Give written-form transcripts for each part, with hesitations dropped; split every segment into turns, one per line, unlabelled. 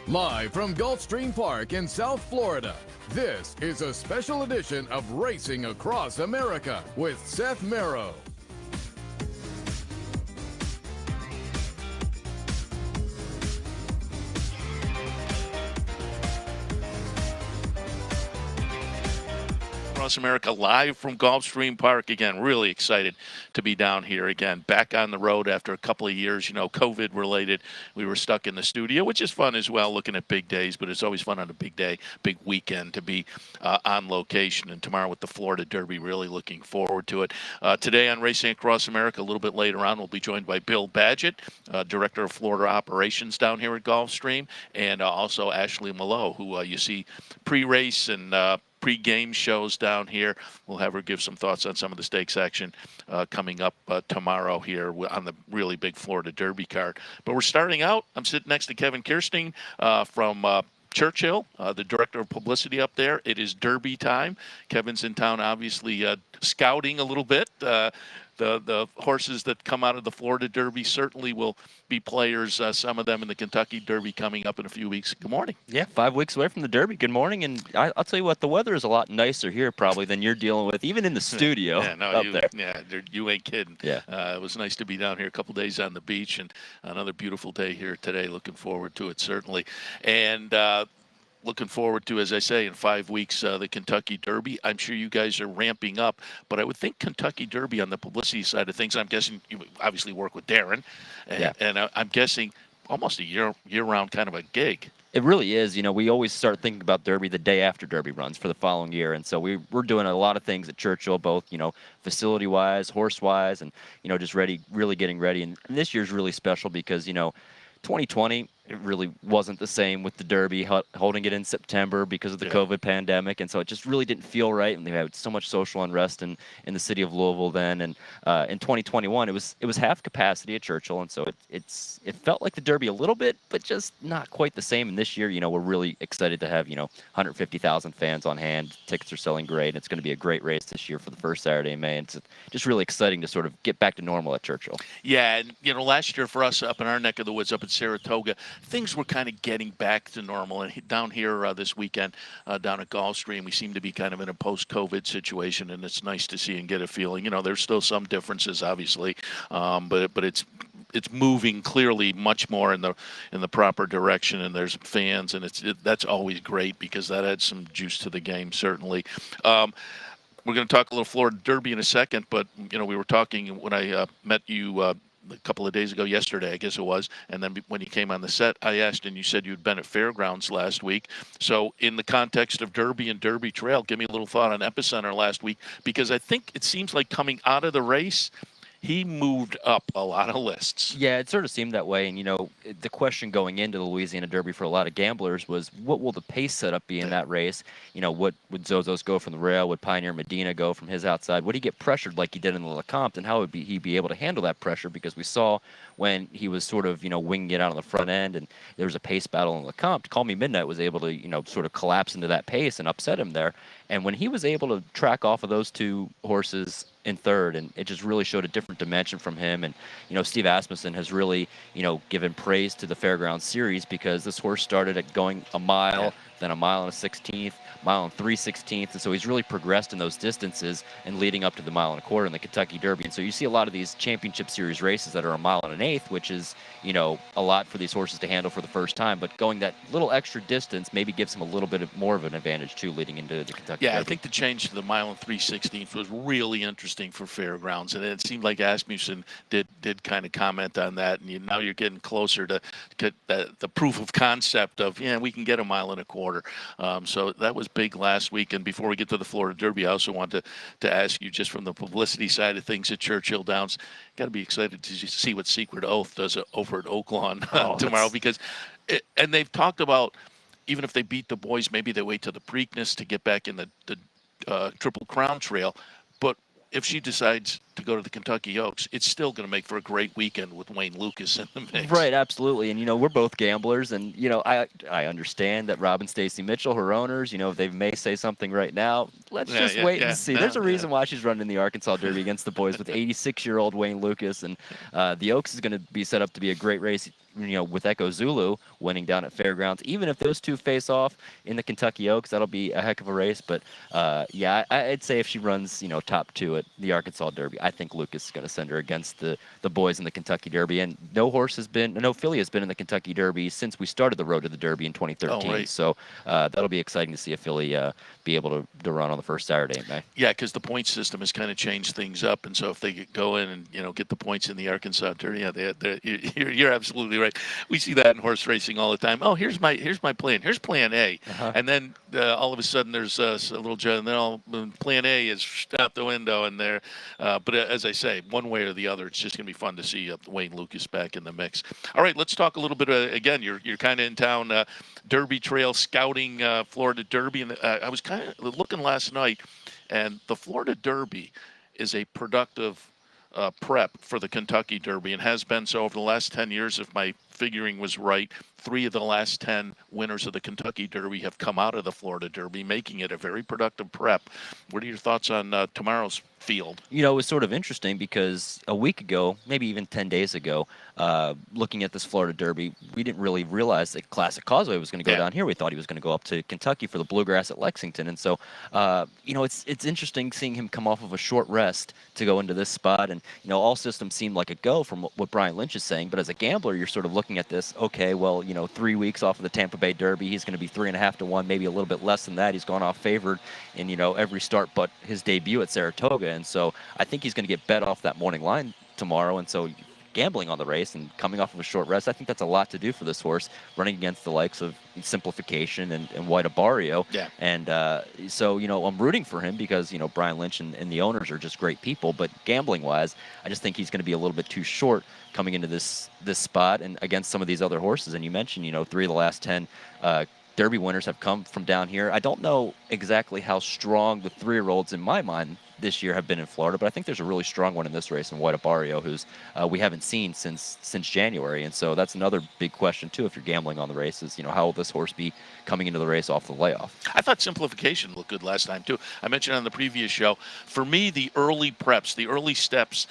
Live from Gulfstream Park in South Florida, this is a special edition of Racing Across America with Seth Mailoux.
Across America, live from Gulfstream Park. Again, really excited to be down here again, back on the road after a couple of years, COVID related. We were stuck in the studio, which is fun as well, looking at big days, but it's always fun on a big day, big weekend to be on location. And tomorrow with the Florida Derby, really looking forward to it. Today on Racing Across America, a little bit later on, we'll be joined by Bill Badgett, Director of Florida Operations down here at Gulfstream, and also Ashley Mailoux, who you see pre-race and pre-game shows down here. We'll have her give some thoughts on some of the stakes action coming up tomorrow here on the really big Florida Derby card. But we're starting out. I'm sitting next to Kevin Kerstein from Churchill, the director of publicity up there. It is Derby time. Kevin's in town, obviously scouting a little bit. The horses that come out of the Florida Derby certainly will be players, some of them in the Kentucky Derby coming up in a few weeks. Good morning.
Yeah, 5 weeks away from the Derby. Good morning. And I'll tell you what, the weather is a lot nicer here probably than you're dealing with, even in the studio up there.
Yeah, you ain't kidding.
Yeah.
It was nice to be down here a couple days on the beach, and another beautiful day here today. Looking forward to it, certainly. And looking forward to, as I say, in 5 weeks, the Kentucky Derby. I'm sure you guys are ramping up, but I would think Kentucky Derby on the publicity side of things, I'm guessing you obviously work with Darren, and I'm guessing almost a year-round kind of a gig.
It really is. We always start thinking about Derby the day after Derby runs for the following year. And so we're doing a lot of things at Churchill, both, facility-wise, horse-wise, and, just really getting ready. And this year's really special because, 2020, it really wasn't the same with the Derby, holding it in September because of the COVID pandemic. And so it just really didn't feel right. And they had so much social unrest in the city of Louisville then. And in 2021, it was half capacity at Churchill. And so it felt like the Derby a little bit, but just not quite the same. And this year, we're really excited to have, 150,000 fans on hand. Tickets are selling great. And it's going to be a great race this year for the first Saturday in May. And it's just really exciting to sort of get back to normal at Churchill.
Yeah. And, last year for us up in our neck of the woods, up in Saratoga, things were kind of getting back to normal. And down here this weekend, down at Gulfstream, we seem to be kind of in a post-COVID situation, and it's nice to see and get a feeling. There's still some differences, obviously, but it's moving clearly much more in the proper direction, and there's fans, and that's always great because that adds some juice to the game, certainly. We're going to talk a little Florida Derby in a second, but we were talking when I met you a couple of days ago, yesterday, I guess it was, and then when you came on the set, I asked, and you said you'd been at Fairgrounds last week. So in the context of Derby and Derby Trail, give me a little thought on Epicenter last week, because I think it seems like coming out of the race, he moved up a lot of lists.
Yeah, it sort of seemed that way. And, the question going into the Louisiana Derby for a lot of gamblers was, what will the pace setup be in that race? What would Zozos go from the rail? Would Pioneer Medina go from his outside? Would he get pressured like he did in the Lecomte? And how would he be able to handle that pressure? Because we saw when he was sort of, winging it out on the front end and there was a pace battle in Lecomte, Call Me Midnight was able to, sort of collapse into that pace and upset him there. And when he was able to track off of those two horses in third, and it just really showed a different dimension from him. And, Steve Asmussen has really, given praise to the Fairgrounds series because this horse started at going a mile, then a mile and a 16th, mile and 3/16. And so he's really progressed in those distances and leading up to the mile and a quarter in the Kentucky Derby. And so you see a lot of these championship series races that are a mile and an eighth, which is, a lot for these horses to handle for the first time. But going that little extra distance maybe gives him a little bit more of an advantage, too, leading into the Kentucky Derby.
I think the change to the mile and 3/16 was really interesting for Fairgrounds. And it seemed like Asmussen did kind of comment on that. And now you're getting closer to the proof of concept of, we can get a mile and a quarter. So that was big last week. And before we get to the Florida Derby, I also want to ask you, just from the publicity side of things at Churchill Downs, got to be excited to see what Secret Oath does over at Oaklawn tomorrow. Because and they've talked about, even if they beat the boys, maybe they wait to the Preakness to get back in the Triple Crown Trail. But if she decides to go to the Kentucky Oaks, it's still going to make for a great weekend with Wayne Lucas in the mix.
Right, absolutely. And, we're both gamblers. And, I understand that Rob and Stacy Mitchell, her owners, they may say something right now. Let's just wait and see. There's a reason why she's running the Arkansas Derby against the boys with 86-year-old Wayne Lucas. And the Oaks is going to be set up to be a great race, with Echo Zulu winning down at Fairgrounds. Even if those two face off in the Kentucky Oaks, that'll be a heck of a race. But, I'd say if she runs, top 2 at the Arkansas Derby, I think Lucas is going to send her against the boys in the Kentucky Derby. And no filly has been in the Kentucky Derby since we started the Road to the Derby in 2013.
Oh, right.
So that'll be exciting to see a filly be able to run on the first Saturday in May.
Yeah, because the point system has kind of changed things up. And so if they go in and, get the points in the Arkansas Derby, you're absolutely right. We see that in horse racing all the time. Oh, here's my plan. Here's plan A. And then all of a sudden there's a little jet, and then plan A is out the window. And there, but as I say, one way or the other, it's just going to be fun to see Wayne Lucas back in the mix. All right, let's talk a little bit. Again, you're kind of in town, Derby Trail scouting, Florida Derby, and I was kind of looking last night, and the Florida Derby is a productive prep for the Kentucky Derby and has been so over the last 10 years, if my figuring was right. 3 of the last 10 winners of the Kentucky Derby have come out of the Florida Derby, making it a very productive prep. What are your thoughts on tomorrow's field?
It was sort of interesting because a week ago, maybe even 10 days ago, looking at this Florida Derby, we didn't really realize that Classic Causeway was going to go down here. We thought he was going to go up to Kentucky for the Bluegrass at Lexington. And so, it's interesting seeing him come off of a short rest to go into this spot. And, all systems seem like a go from what Brian Lynch is saying. But as a gambler, you're sort of looking at this, okay, well, 3 weeks off of the Tampa Bay Derby, he's going to be 3.5 to 1, maybe a little bit less than that. He's gone off favored in, every start but his debut at Saratoga. And so I think he's going to get bet off that morning line tomorrow. And so gambling on the race and coming off of a short rest, I think that's a lot to do for this horse, running against the likes of Simplification and White Abario.
Yeah.
And so, I'm rooting for him because, Brian Lynch and the owners are just great people. But gambling-wise, I just think he's going to be a little bit too short coming into this spot and against some of these other horses. And you mentioned, 3 of the last 10 Derby winners have come from down here. I don't know exactly how strong the 3-year-olds in my mind this year have been in Florida, but I think there's a really strong one in this race in White Abario, who's we haven't seen since January. And so that's another big question too if you're gambling on the race is, how will this horse be coming into the race off the layoff?
I thought Simplification looked good last time too. I mentioned on the previous show, for me, the early preps, the early steps,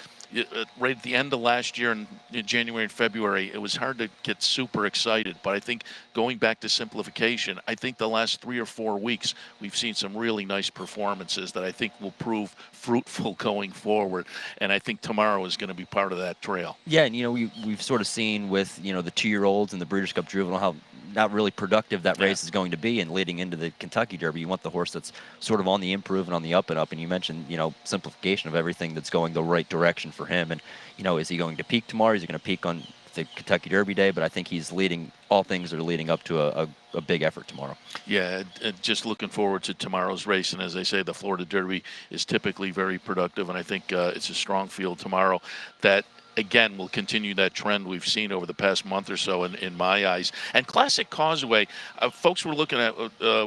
right at the end of last year in January and February, it was hard to get super excited. But I think going back to Simplification, I think the last 3 or 4 weeks, we've seen some really nice performances that I think will prove fruitful going forward. And I think tomorrow is going to be part of that trail.
Yeah, and, we've sort of seen with, the 2-year-olds and the Breeders' Cup Juvenile how not really productive that race is going to be. And leading into the Kentucky Derby, you want the horse that's sort of on the improve and on the up and up. And you mentioned, Simplification of everything that's going the right direction for him. And, is he going to peak tomorrow? Is he going to peak on the Kentucky Derby day? But I think he's leading, all things are leading up to a big effort tomorrow.
Yeah, just looking forward to tomorrow's race. And as I say, the Florida Derby is typically very productive. And I think it's a strong field tomorrow that, again, will continue that trend we've seen over the past month or so in my eyes. And Classic Causeway, folks were looking at,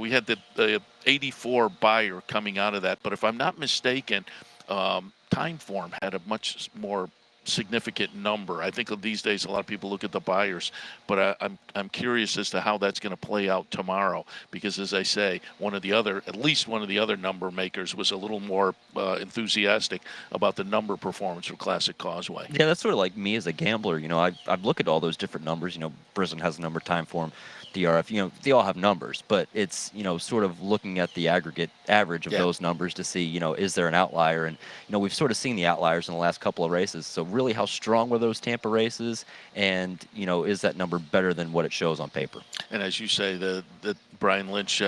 we had the 84 buyer coming out of that. But if I'm not mistaken, Timeform had a much more significant number. I think these days a lot of people look at the buyers, but I'm curious as to how that's going to play out tomorrow, because as I say, at least one of the other number makers was a little more enthusiastic about the number performance for Classic Causeway.
Yeah, that's sort of like me as a gambler. I've looked at all those different numbers. Brisbane has a number, Timeform, DRF, they all have numbers, but it's, sort of looking at the aggregate average of those numbers to see, is there an outlier? And, we've sort of seen the outliers in the last couple of races. So really, how strong were those Tampa races? And, is that number better than what it shows on paper?
And as you say, the Brian Lynch,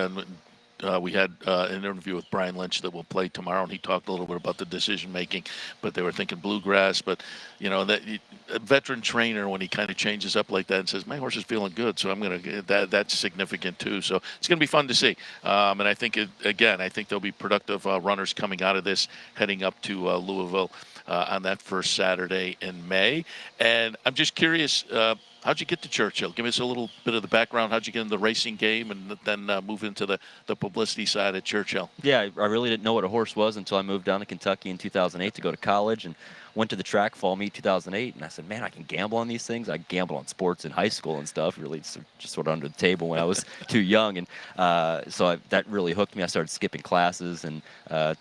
we had an interview with Brian Lynch that will play tomorrow, and he talked a little bit about the decision making, but they were thinking bluegrass. But that a veteran trainer, when he kind of changes up like that and says, my horse is feeling good, so I'm going to that's significant too. So it's going to be fun to see. And I think I think there'll be productive runners coming out of this, heading up to Louisville on that first Saturday in May. And I'm just curious, how'd you get to Churchill? Give us a little bit of the background. How'd you get in the racing game and then move into the publicity side at Churchill?
Yeah, I really didn't know what a horse was until I moved down to Kentucky in 2008 to go to college, and went to the track fall meet 2008, and I said, man, I can gamble on these things. I gambled on sports in high school and stuff, really just sort of under the table when I was too young, and that really hooked me. I started skipping classes and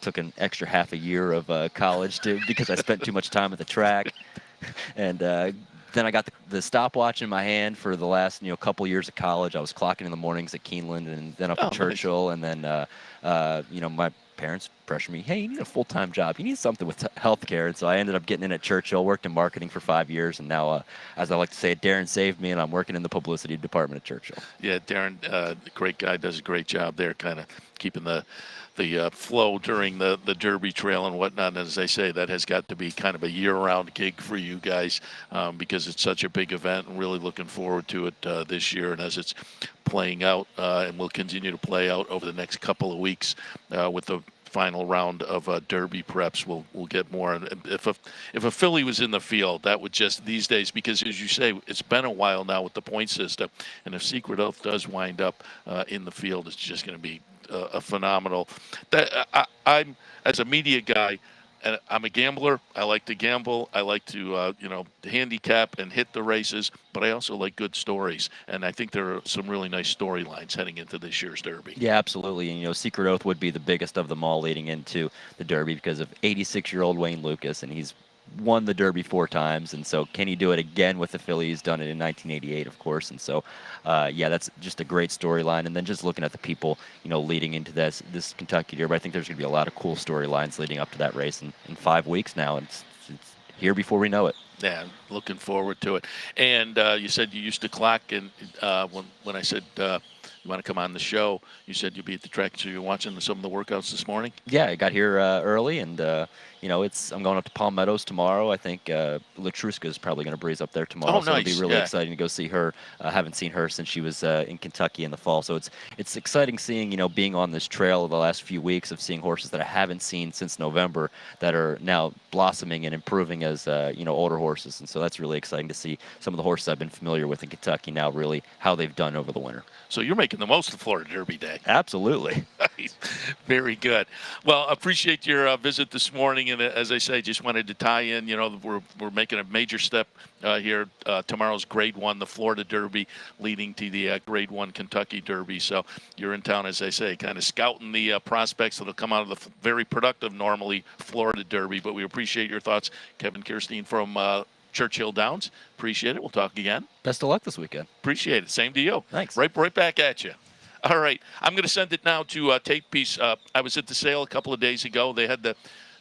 took an extra half a year of college because I spent too much time at the track. And then I got the stopwatch in my hand for the last couple years of college. I was clocking in the mornings at Keeneland and then up at Churchill, and then my parents pressured me, hey, you need a full-time job. You need something with healthcare. And so I ended up getting in at Churchill, worked in marketing for 5 years, and now, as I like to say, Darren saved me, and I'm working in the publicity department at Churchill.
Yeah, Darren, great guy, does a great job there, kind of keeping the flow during the Derby trail and whatnot. And as I say, that has got to be kind of a year-round gig for you guys because it's such a big event, and really looking forward to it this year. And as it's playing out and will continue to play out over the next couple of weeks with the final round of Derby preps, we'll get more. And if a filly was in the field, that would just these days, because as you say, it's been a while now with the point system, and if Secret Oath does wind up in the field, it's just going to be a phenomenal. I'm, as a media guy, and I'm a gambler. I like to gamble. I like to handicap and hit the races, but I also like good stories, and I think there are some really nice storylines heading into this year's Derby.
Yeah, absolutely. And Secret Oath would be the biggest of them all leading into the Derby because of 86-year-old Wayne Lucas, and he's won the Derby 4 times, and so can he do it again with the filly? He's done it in 1988, of course, and so that's just a great storyline. And then just looking at the people leading into this Kentucky Derby, I think there's going to be a lot of cool storylines leading up to that race in 5 weeks now, and it's here before we know it.
Yeah, looking forward to it. And you said you used to clock, and when I said you want to come on the show, you said you'd be at the track, so you're watching some of the workouts this morning?
Yeah, I got here early, and I'm going up to Palm Meadows tomorrow. I think Latruska is probably going to breeze up there tomorrow.
Oh, nice.
So it'll be really exciting to go see her. Haven't seen her since she was in Kentucky in the fall. So it's exciting seeing, being on this trail the last few weeks of seeing horses that I haven't seen since November that are now blossoming and improving as, older horses. And so that's really exciting to see some of the horses I've been familiar with in Kentucky now really how they've done over the winter. So
you're making the most of Florida Derby Day.
Absolutely.
Very good. Well, appreciate your visit this morning. And as I say, just wanted to tie in, we're making a major step here. Tomorrow's Grade 1, the Florida Derby, leading to the Grade 1 Kentucky Derby. So you're in town, as I say, kind of scouting the prospects that'll come out of the very productive, normally, Florida Derby. But we appreciate your thoughts. Kevin Kerstein from Churchill Downs. Appreciate it. We'll talk again.
Best of luck this weekend.
Appreciate it. Same to you.
Thanks.
Right back at you. All right. I'm going to send it now to Tape Piece. I was at the sale a couple of days ago. They had the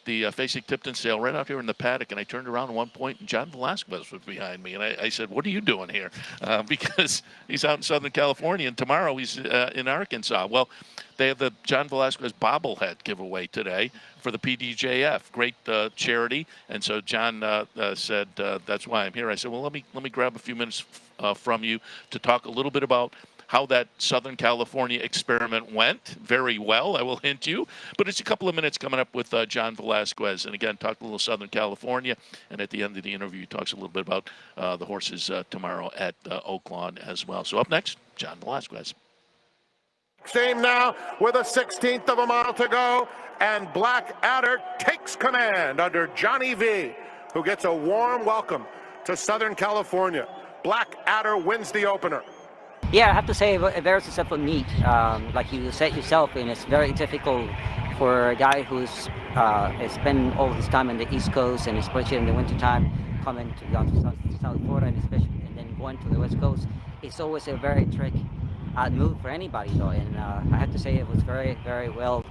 Fasig-Tipton sale right out here in the paddock, and I turned around at one point, and John Velasquez was behind me. And I said, what are you doing here? Because he's out in Southern California, and tomorrow he's in Arkansas. Well, they have the John Velasquez bobblehead giveaway today for the PDJF. Great charity. And so John said, that's why I'm here. I said, well, let me grab a few minutes from you to talk a little bit about how that Southern California experiment went. Very well, I will hint you. But it's a couple of minutes coming up with John Velasquez. And again, talk a little Southern California. And at the end of the interview, he talks a little bit about the horses tomorrow at Oaklawn as well. So up next, John Velasquez.
Same now with a 16th of a mile to go. And Black Adder takes command under Johnny V, who gets a warm welcome to Southern California. Black Adder wins the opener.
Yeah, I have to say, a very successful meet. Like you said yourself, and it's very difficult for a guy who's spent all his time on the East Coast, and especially in the wintertime, coming down to South Florida, and then going to the West Coast. It's always a very tricky move for anybody, though. And I have to say, it was very, very well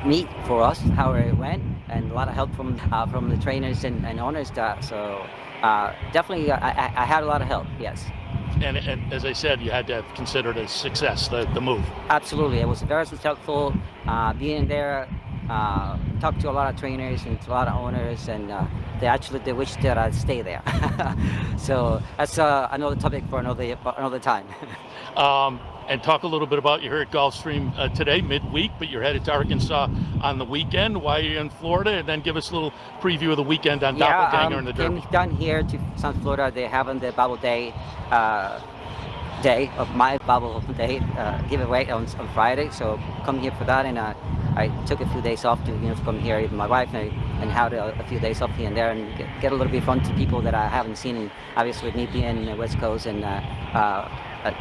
meet for us, how it went, and a lot of help from the trainers and owners. So definitely, I had a lot of help. Yes.
And as I said, you had to have considered a success, the move.
Absolutely. It was very successful. Being there, talked to a lot of trainers and to a lot of owners, and they wish that I'd stay there. So that's another topic for another time.
and talk a little bit about, you're here at Gulfstream today, midweek, but you're headed to Arkansas on the weekend. Why are you in Florida? And then give us a little preview of the weekend on Doppelganger and the Derby.
Came down here to South Florida. They're having the Bubble Day of my Bubble Day giveaway on Friday. So come here for that, and I took a few days off to come here with my wife and had a few days off here and there and get a little bit of fun to people that I haven't seen. And obviously, me being in the West Coast and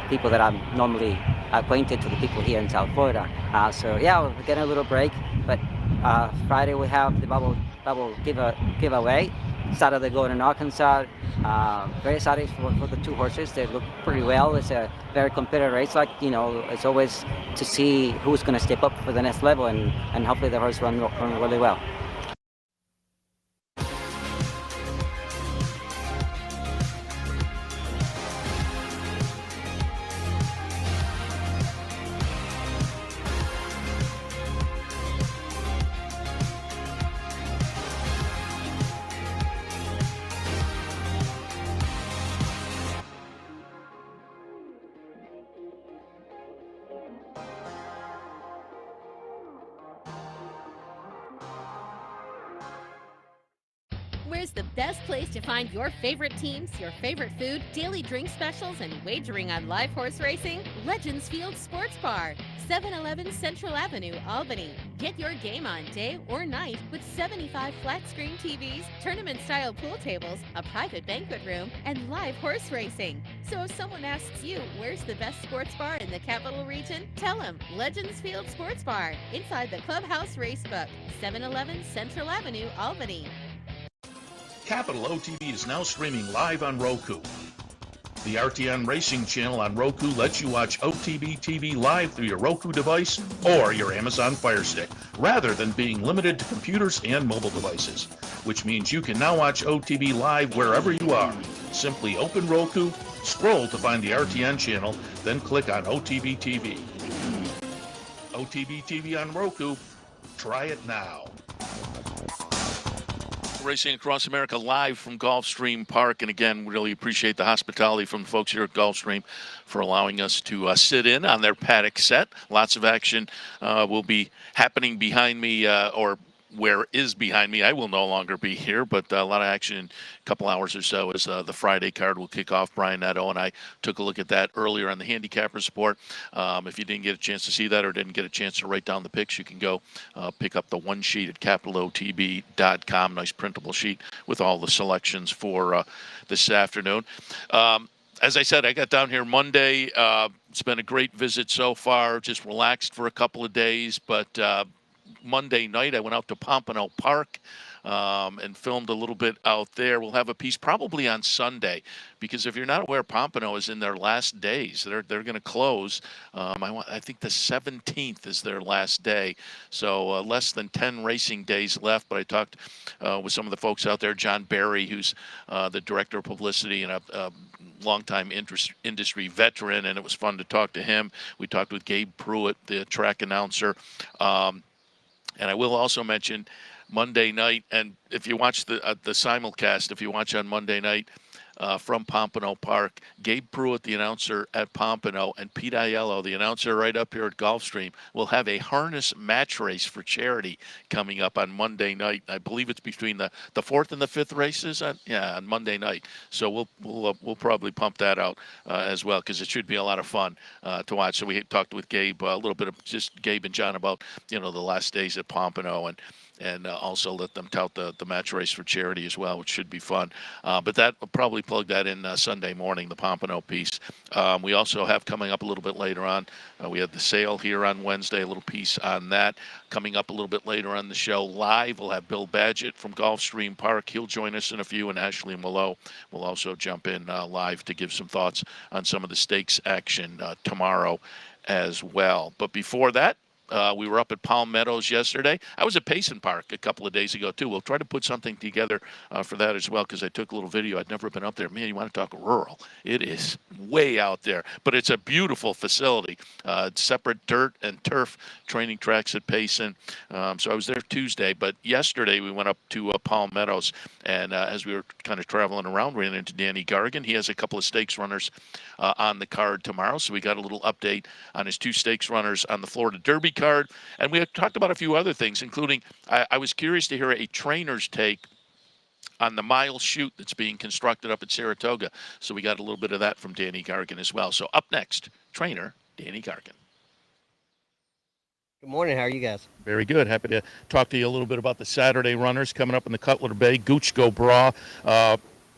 people that I'm normally acquainted to, the people here in South Florida. So yeah, we're getting a little break. But Friday we have the bubble giveaway. Saturday going in Arkansas. Very excited for the two horses. They look pretty well. It's a very competitive race. It's always to see who's going to step up for the next level, and hopefully the horse run really well.
Where's the best place to find your favorite teams, your favorite food, daily drink specials, and wagering on live horse racing? Legends Field Sports Bar, 711 Central Avenue, Albany. Get your game on day or night with 75 flat-screen TVs, tournament-style pool tables, a private banquet room, and live horse racing. So if someone asks you, where's the best sports bar in the capital region? Tell them Legends Field Sports Bar, inside the Clubhouse Racebook, 711 Central Avenue, Albany.
Capital OTB is now streaming live on Roku. The RTN Racing channel on Roku lets you watch OTB TV live through your Roku device or your Amazon Fire Stick, rather than being limited to computers and mobile devices, which means you can now watch OTB live wherever you are. Simply open Roku, scroll to find the RTN channel, then click on OTB TV. OTB TV on Roku. Try it now.
Racing across America live from Gulfstream Park. And again, really appreciate the hospitality from the folks here at Gulfstream for allowing us to sit in on their paddock set. Lots of action will be happening behind me, or where is behind me. I will no longer be here, but a lot of action in a couple hours or so as the Friday card will kick off. Brian Netto and I took a look at that earlier on the Handicapper Sport. If you didn't get a chance to see that or didn't get a chance to write down the picks, you can go pick up the one sheet at capitalotb.com. Nice printable sheet with all the selections for this afternoon. As I said, I got down here Monday. It's been a great visit so far. Just relaxed for a couple of days, but Monday night I went out to Pompano Park and filmed a little bit out there. We'll have a piece probably on Sunday, because if you're not aware, Pompano is in their last days. They're going to close. I think the 17th is their last day, so less than 10 racing days left. But I talked with some of the folks out there. John Barry, who's the director of publicity and a longtime industry veteran, and it was fun to talk to him. We talked with Gabe Pruitt, the track announcer. And I will also mention Monday night, and if you watch the simulcast, if you watch on Monday night from Pompano Park, Gabe Pruitt, the announcer at Pompano, and Pete Aiello, the announcer right up here at Gulfstream, will have a harness match race for charity coming up on Monday night. I believe it's between the fourth and the fifth races on Monday night. So we'll probably pump that out as well, because it should be a lot of fun to watch. So we talked with Gabe a little bit of just Gabe and John about the last days at Pompano, and also let them tout the match race for charity as well, which should be fun. But that will probably plug that in Sunday morning, the Pompano piece. We also have coming up a little bit later on, we had the sale here on Wednesday, a little piece on that. Coming up a little bit later on the show live, we'll have Bill Badgett from Gulfstream Park. He'll join us in a few, and Ashley Mailoux will also jump in live to give some thoughts on some of the stakes action tomorrow as well. But before that, We were up at Palm Meadows yesterday. I was at Payson Park a couple of days ago, too. We'll try to put something together for that as well, because I took a little video. I'd never been up there. Man, you want to talk rural. It is way out there, but it's a beautiful facility. Separate dirt and turf training tracks at Payson. So I was there Tuesday, but yesterday we went up to Palm Meadows, and as we were kind of traveling around, we ran into Danny Gargan. He has a couple of stakes runners on the card tomorrow, so we got a little update on his 2 stakes runners on the Florida Derby card. And we had talked about a few other things, including I was curious to hear a trainer's take on the mile chute that's being constructed up at Saratoga. So we got a little bit of that from Danny Gargan as well. So up next, trainer Danny Gargan.
Good morning. How are you guys?
Very good. Happy to talk to you a little bit about the Saturday runners coming up in the Cutler Bay. Gooch Go Bra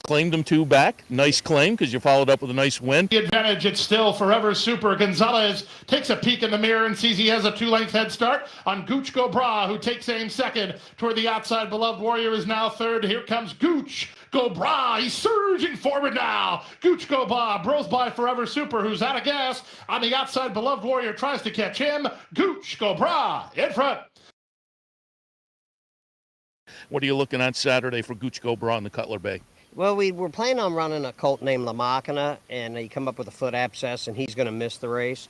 claimed them 2 back. Nice claim, because you followed up with a nice win.
The advantage, it's still Forever Super. Gonzalez takes a peek in the mirror and sees he has a 2-length head start on Gooch Go Bra, who takes aim second. Toward the outside, Beloved Warrior is now third. Here comes Gooch Go Bra. He's surging forward now. Gooch Go Bra bros by Forever Super, who's out of gas. On the outside, Beloved Warrior tries to catch him. Gooch Go Bra in front.
What are you looking at Saturday for Gooch Go Bra in the Cutler Bay?
Well, we were planning on running a colt named La Machina, and he come up with a foot abscess, and he's going to miss the race.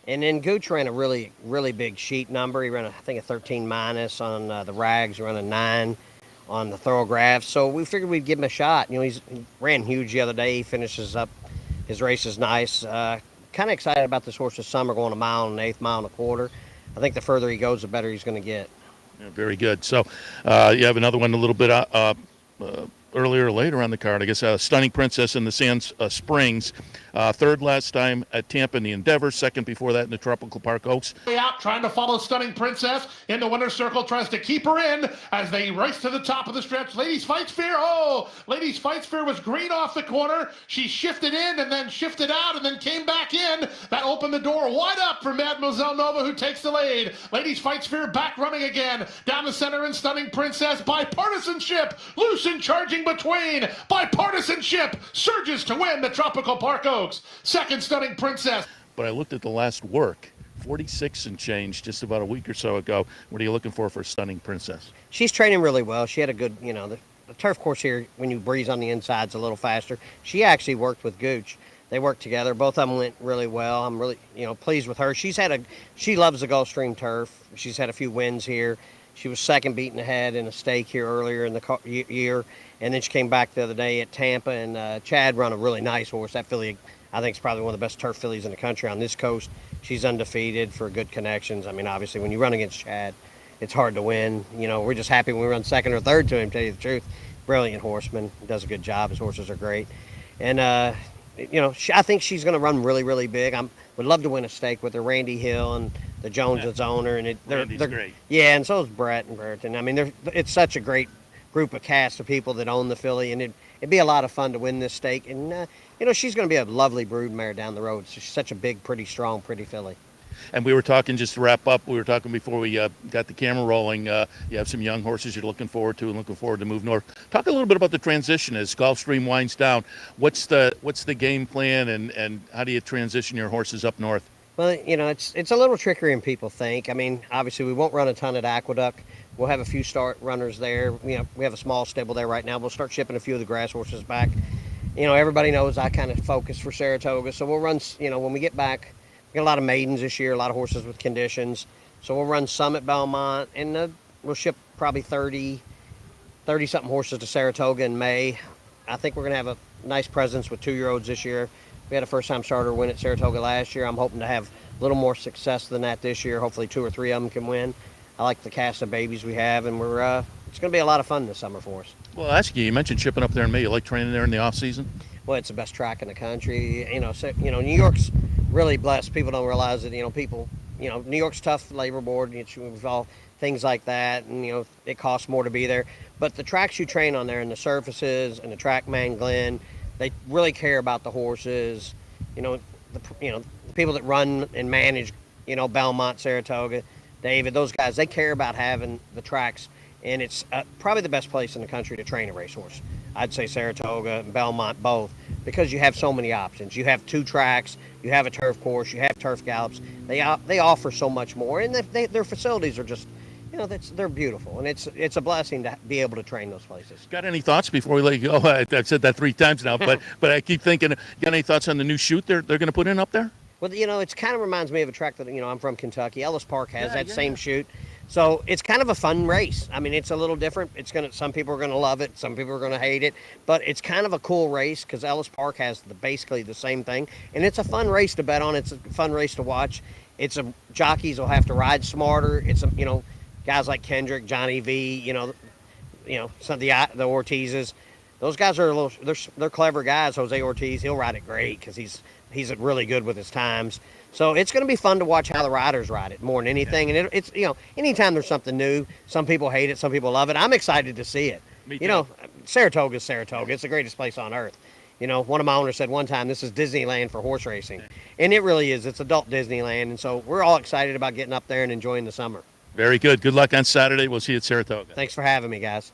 And then Gooch ran a really, really big sheet number. He ran, I think, a 13 minus on the rags, ran a 9 on the thoroughgraphs. So we figured we'd give him a shot. You know, he ran huge the other day. He finishes up. His race is nice. Kind of excited about this horse this summer, going a mile and an eighth, mile and a quarter. I think the further he goes, the better he's going to get.
Yeah, very good. So you have another one a little bit earlier or later on the card, I guess. Stunning Princess in the Sand Springs. Third last time at Tampa in the Endeavor. Second before that in the Tropical Park Oaks.
Out, trying to follow Stunning Princess in the winner's circle, tries to keep her in as they race to the top of the stretch. Ladies Fights Fear. Oh, Ladies Fights Fear was green off the corner. She shifted in and then shifted out and then came back in. That opened the door wide up for Mademoiselle Nova, who takes the lead. Ladies Fights Fear back running again. Down the center and Stunning Princess. Bipartisanship loose and charging between. Bipartisanship surges to win the Tropical Park Oaks. Second, Stunning Princess.
But I looked at the last work, 46 and change, just about a week or so ago. What are you looking for Stunning Princess?
She's training really well. She had a good, you know, the turf course here, when you breeze on the inside's a little faster. She actually worked with Gooch. They worked together. Both of them went really well. I'm really, pleased with her. She loves the Gulfstream turf. She's had a few wins here. She was second beaten ahead in a stake here earlier in the year. And then she came back the other day at Tampa, and Chad run a really nice horse. That filly, I think, is probably one of the best turf fillies in the country on this coast. She's undefeated for good connections. I mean, obviously, when you run against Chad, it's hard to win. We're just happy when we run second or third to him, to tell you the truth. Brilliant horseman. Does a good job. His horses are great. And, I think she's going to run really, really big. Would love to win a stake with her. Randy Hill and the Joneses owner. And they're great. Yeah, and so is Brett and Burton. I mean, it's such a great group of cast of people that own the filly, and it'd be a lot of fun to win this stake. And she's going to be a lovely broodmare down the road. She's such a big, pretty strong, pretty filly.
And we were talking, just to wrap up, we were talking before we got the camera rolling. You have some young horses you're looking forward to and looking forward to move north. Talk a little bit about the transition as Gulfstream winds down. What's the game plan, and how do you transition your horses up north?
Well, it's a little trickier than people think. I mean, obviously we won't run a ton at Aqueduct. We'll have a few start runners there. We have a small stable there right now. We'll start shipping a few of the grass horses back. Everybody knows I kind of focus for Saratoga, so we'll run. When we get back, we got a lot of maidens this year, a lot of horses with conditions. So we'll run some at Belmont, and we'll ship probably 30-something horses to Saratoga in May. I think we're going to have a nice presence with 2-year-olds this year. We had a first-time starter win at Saratoga last year. I'm hoping to have a little more success than that this year. Hopefully 2 or 3 of them can win. I like the cast of babies we have, and it's going to be a lot of fun this summer for us.
Well, I'll ask you mentioned shipping up there in May. You like training there in the off-season?
Well, it's the best track in the country. New York's really blessed. People don't realize that, New York's tough labor board. It's involved things like that, and, it costs more to be there. But the tracks you train on there, and the surfaces, and the TrackMan Glen, they really care about the horses. The people that run and manage, Belmont, Saratoga, David, those guys, they care about having the tracks, and it's probably the best place in the country to train a racehorse. I'd say Saratoga and Belmont both. because you have so many options. You have 2 tracks, you have a turf course, you have turf gallops. They offer so much more, and their facilities are just, they're beautiful, and it's a blessing to be able to train those places.
Got any thoughts before we let you go? I've said that 3 times now, but I keep thinking, got any thoughts on the new chute they're going to put in up there?
Well, it kind of reminds me of a track that, I'm from Kentucky. Ellis Park has that same chute. So it's kind of a fun race. I mean, it's a little different. Some people are going to love it. Some people are going to hate it. But it's kind of a cool race because Ellis Park has basically the same thing. And it's a fun race to bet on. It's a fun race to watch. Jockeys will have to ride smarter. Guys like Kendrick, Johnny V, some of the Ortizes. Those guys are they're clever guys. Jose Ortiz, he'll ride it great because he's really good with his times. So it's going to be fun to watch how the riders ride it more than anything. And it's anytime there's something new, some people hate it, some people love it. I'm excited to see it.
Me too.
Saratoga's Saratoga. It's the greatest place on earth. One of my owners said one time, this is Disneyland for horse racing. And it really is. It's adult Disneyland. And so we're all excited about getting up there and enjoying the summer.
Very good. Good luck on Saturday. We'll see you at Saratoga.
Thanks for having me, guys.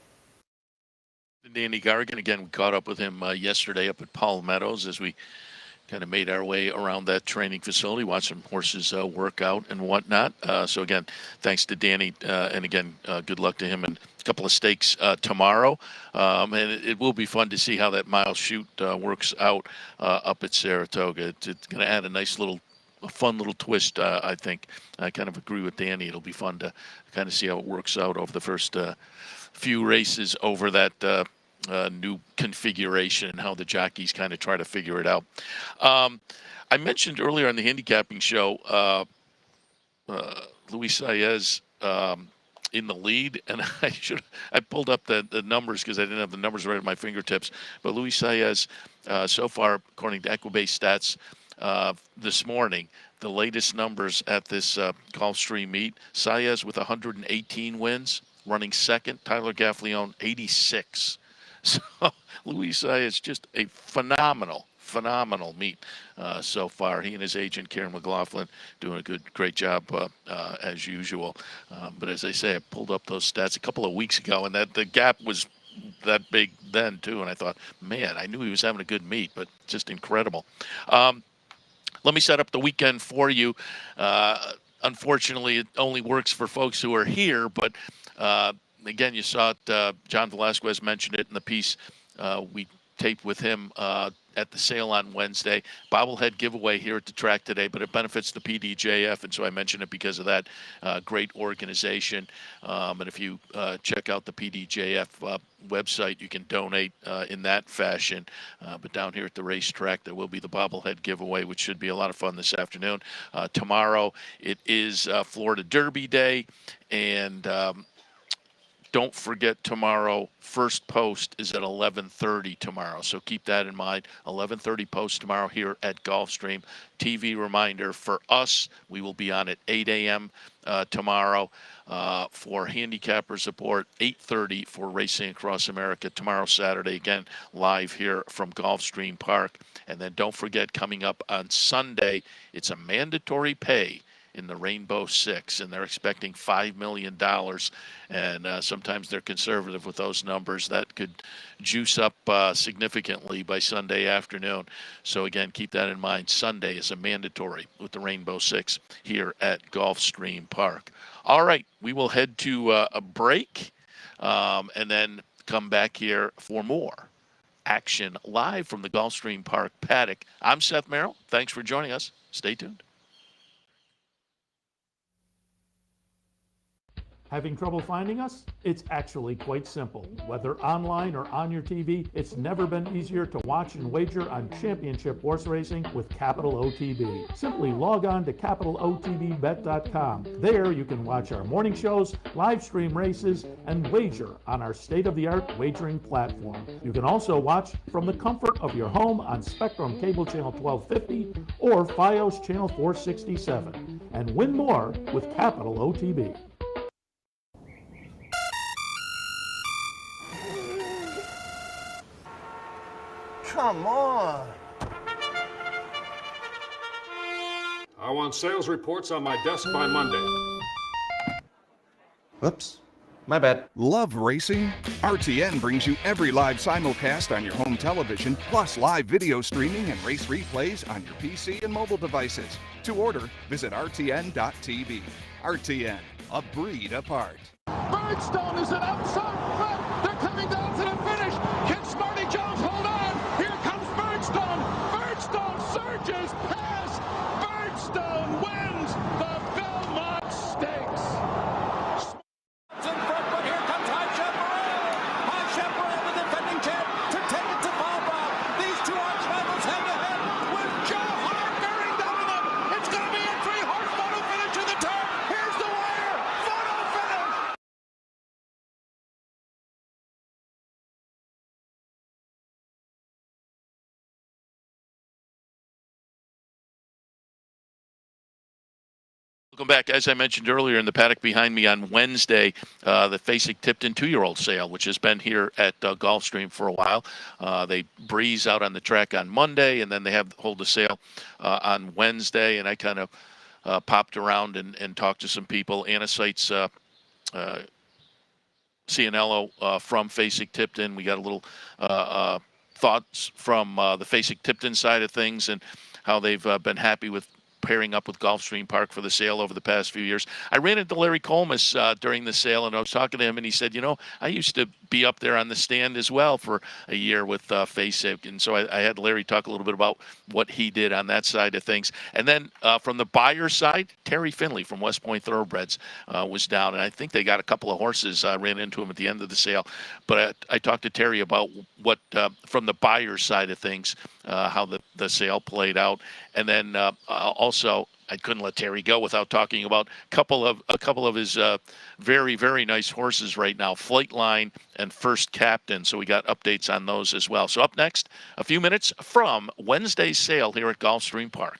Danny Gargan, again, we caught up with him yesterday up at Paul Meadows as we kind of made our way around that training facility, watched some horses work out and whatnot. So, again, thanks to Danny, and, again, good luck to him and a couple of stakes tomorrow. And it will be fun to see how that mile chute works out up at Saratoga. It's going to add a fun little twist, I think. I kind of agree with Danny. It'll be fun to kind of see how it works out over the first few races over that new configuration and how the jockeys kind of try to figure it out. I mentioned earlier on the handicapping show, Luis Saez in the lead, and I pulled up the numbers because I didn't have the numbers right at my fingertips. But Luis Saez, so far, according to Equibase stats, this morning, the latest numbers at this Gulfstream meet, Saez with 118 wins, running second. Tyler Gaffleone, 86. So Luis Saez, just a phenomenal meet so far. He and his agent, Karen McLaughlin, doing a great job as usual. But as I say, I pulled up those stats a couple of weeks ago, and the gap was that big then, too. And I thought, man, I knew he was having a good meet, but just incredible. Let me set up the weekend for you. Unfortunately, it only works for folks who are here, but again, you saw it. John Velasquez mentioned it in the piece we taped with him at the sale on Wednesday. Bobblehead giveaway here at the track today, but it benefits the PDJF, and so I mentioned it because of that great organization. And if you check out the PDJF website, you can donate in that fashion. But down here at the racetrack, there will be the bobblehead giveaway, which should be a lot of fun this afternoon. Tomorrow, it is Florida Derby Day, and don't forget tomorrow, first post is at 11:30 tomorrow. So keep that in mind. 11:30 post tomorrow here at Gulfstream. TV reminder for us, we will be on at 8 a.m. Tomorrow for handicapper support, 8:30 for Racing Across America. Tomorrow, Saturday, again, live here from Gulfstream Park. And then don't forget, coming up on Sunday, it's a mandatory pay in the Rainbow Six, and they're expecting $5 million. And sometimes they're conservative with those numbers. That could juice up significantly by Sunday afternoon. So again, keep that in mind. Sunday is a mandatory with the Rainbow Six here at Gulfstream Park. All right, we will head to a break and then come back here for more action live from the Gulfstream Park paddock. I'm Seth Merrill. Thanks for joining us. Stay tuned.
Having trouble finding us? It's actually quite simple. Whether online or on your TV, it's never been easier to watch and wager on championship horse racing with Capital OTB. Simply log on to capitalotbbet.com. There you can watch our morning shows, live stream races, and wager on our state-of-the-art wagering platform. You can also watch from the comfort of your home on Spectrum Cable Channel 1250 or Fios Channel 467, and win more with Capital OTB.
Come on.
I want sales reports on my desk by Monday.
Whoops.
My bad.
Love racing? RTN brings you every live simulcast on your home television, plus live video streaming and race replays on your PC and mobile devices. To order, visit rtn.tv. RTN, a breed apart.
Birdstone is an outside front. They're coming down to the finish. Can Smarty Jones hold on? Here comes Birdstone. Birdstone surges past. Birdstone wins the Belmont Stakes. In front, but here comes High Chaparral. High Chaparral, the defending champ, to take it to Bob. These two arch rivals head to head with Joe Hart bearing down on them. It's going to be a three-horse photo finish in the turn. Here's the wire. Photo finish.
Welcome back. As I mentioned earlier, in the paddock behind me on Wednesday, the Fasig-Tipton 2-year-old sale, which has been here at Gulfstream for a while. They breeze out on the track on Monday, and then they hold the sale on Wednesday. And I kind of popped around and talked to some people. Anna Seitz, Cianello from Fasig-Tipton. We got a little thoughts from the Fasig-Tipton side of things and how they've been happy with pairing up with Gulfstream Park for the sale over the past few years. I ran into Larry Colmus during the sale, and I was talking to him, and he said, you know, I used to be up there on the stand as well for a year with Fasig, and so I had Larry talk a little bit about what he did on that side of things. And then from the buyer side, Terry Finley from West Point Thoroughbreds was down, and I think they got a couple of horses. I ran into him at the end of the sale, but I talked to Terry about what from the buyer side of things, how the sale played out. And then also, I couldn't let Terry go without talking about a couple of his very, very nice horses right now, Flightline and First Captain. So we got updates on those as well. So up next, a few minutes from Wednesday's sale here at Gulfstream Park.